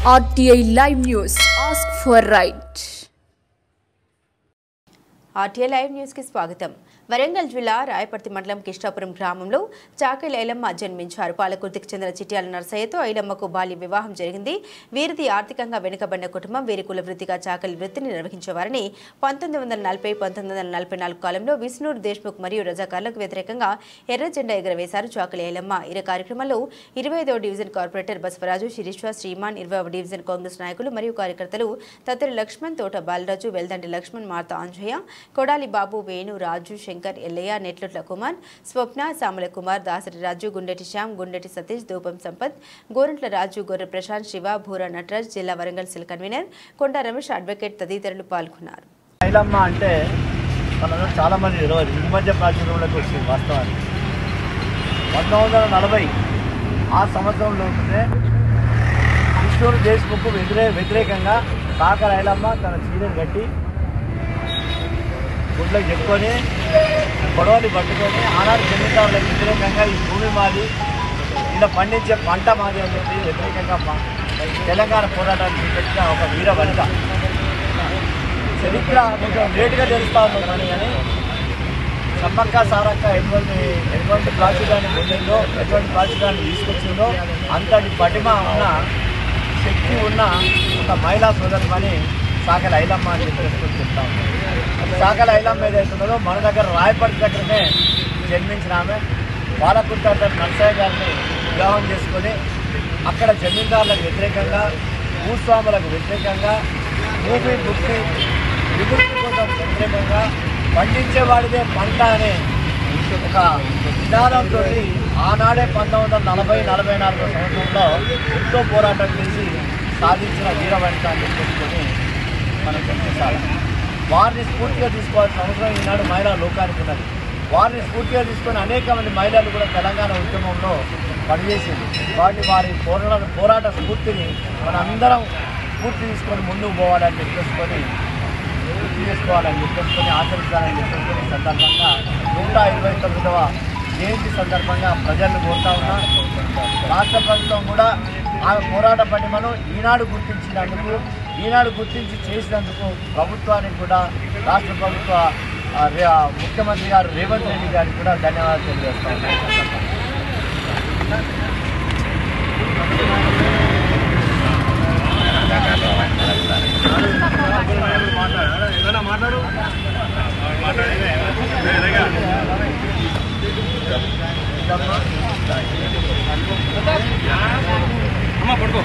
RTI Live News. Ask for right. RTI Live News की स्वागतम. వరంగల్ జిల్లా రాయపర్తి మండలం కిష్టాపురం గ్రామంలో చాకలి ఐలమ్మ జన్మించారు. పాలకుర్తికి చెందిన చిట్యాల నర్సయ్యతో ఐలమ్మకు బాల్య వివాహం జరిగింది. వీరిది ఆర్థికంగా వెనుకబడిన కుటుంబం. వీరి కుల వృత్తిగా చాకలి వృత్తిని నిర్వహించేవారని 1940-1944 కాలంలో విష్ణూర్ దేశ్ముఖ్ మరియు రజాకార్లకు వ్యతిరేకంగా ఎర్ర జెండా ఎగరవేశారు చాకలి ఐలమ్మ. ఈ కార్యక్రమంలో 25వ డివిజన్ కార్పొరేటర్ బసవరాజు, శిరీశ్వ, శ్రీమాన్, 20వ డివిజన్ కాంగ్రెస్ నాయకులు మరియు కార్యకర్తలు తత్తరి లక్ష్మణ్, తోట బాలరాజు, వెల్దండి లక్ష్మణ్, మార్తా అంజయ్య, కొడాలి బాబు, వేణు, రాజు, శంకర్, ఎల్లయ్య, నెట్లుట్ల కుమార్, స్వప్న, సామల కుమార్, దాసరి రాజు, గుండెటి శ్యామ్, గుండెటి సతీష్, దూపం సంపత్, గోరంట్ల రాజు, గొర్రె ప్రశాంత్, శివ, భూరా నటరాజ్, జిల్లా వరంగల్ సెల్ కన్వీనర్ కొండ రమేష్, అడ్వకేట్ తదితరులు పాల్గొన్నారు. ఐలమ్మ అంటే మనలో చాలా మంది తెలియదు. ఈ మధ్య ప్రాచుర్యంలోకి వచ్చింది. వాస్తవానికి 1940 ఆ సంవత్సరంలోనే విష్ణూరు దేశ్ముఖ్ వ్యతిరేకంగా చాకలి ఐలమ్మ తన చీరను కట్టి గుడ్లకు చెప్పుకొని గొడవలు పట్టుకొని ఆనాడు జమీందారులకు వ్యతిరేకంగా ఈ భూమి మాది, ఇలా పండించే పంట మాది అని చెప్పి వ్యతిరేకంగా తెలంగాణ పోరాటానికి పెట్టిన ఒక వీర వనిత. చరిత్ర కొంచెం లేటుగా తెలుస్తూ ఉన్నాను కానీ సమ్మక్క సారక్క ఎటువంటి ప్రాచుర్యాన్ని పొందిందో, ఎటువంటి ప్రాచుర్యాన్ని తీసుకొచ్చిందో అంతటి పటిమ ఉన్న, శక్తి ఉన్న ఒక మహిళా సోదరుమని చాకలి ఐలమ్మ అని చెప్పి చెప్తా ఉన్నాం. చాకలి ఐలమ్మ ఏదైతున్నదో మన దగ్గర రాయపర్తి దగ్గరనే జన్మించిన ఆమె పాలకుర్తి నర్సయ్య గారిని వివాహం చేసుకొని అక్కడ జమీందారులకు వ్యతిరేకంగా, భూస్వాములకు వ్యతిరేకంగా, భూమి భుక్తి విముక్తి కోసం వ్యతిరేకంగా పండించేవాడిదే పంట అనే ఒక విధానంతో ఆనాడే 1940-44 సంవత్సరంలో ఎంతో పోరాటం చేసి సాధించిన వీర వనిత అని చెప్పుకొని మనం గుర్తించాలి. వారిని స్ఫూర్తిగా తీసుకోవాల్సిన అవసరం ఈనాడు మహిళా లోకానికి ఉన్నది. వారిని స్ఫూర్తిగా తీసుకొని అనేక మంది మహిళలు కూడా తెలంగాణ ఉద్యమంలో పనిచేసింది. వారి పోరాట స్ఫూర్తిని మనందరం స్ఫూర్తి తీసుకొని ముందుకు పోవాలని చెప్పేసుకొని, గుర్తు చేసుకోవాలని చెప్పేసుకొని, ఆచరించాలని చెప్పేసుకొని సందర్భంగా 129వ జయంతి సందర్భంగా ప్రజలను కోరుతా ఉన్నా. రాష్ట్ర ప్రభుత్వం కూడా ఆమె పోరాట పటిమను ఈనాడు గుర్తించినందుకు, ఈనాడు గుర్తించి చేసినందుకు ప్రభుత్వానికి కూడా, రాష్ట్ర ప్రభుత్వ ముఖ్యమంత్రి గారు రేవంత్ రెడ్డి గారికి కూడా ధన్యవాదాలు తెలియజేస్తా ఉన్నాను. అమ్మ పడుకో.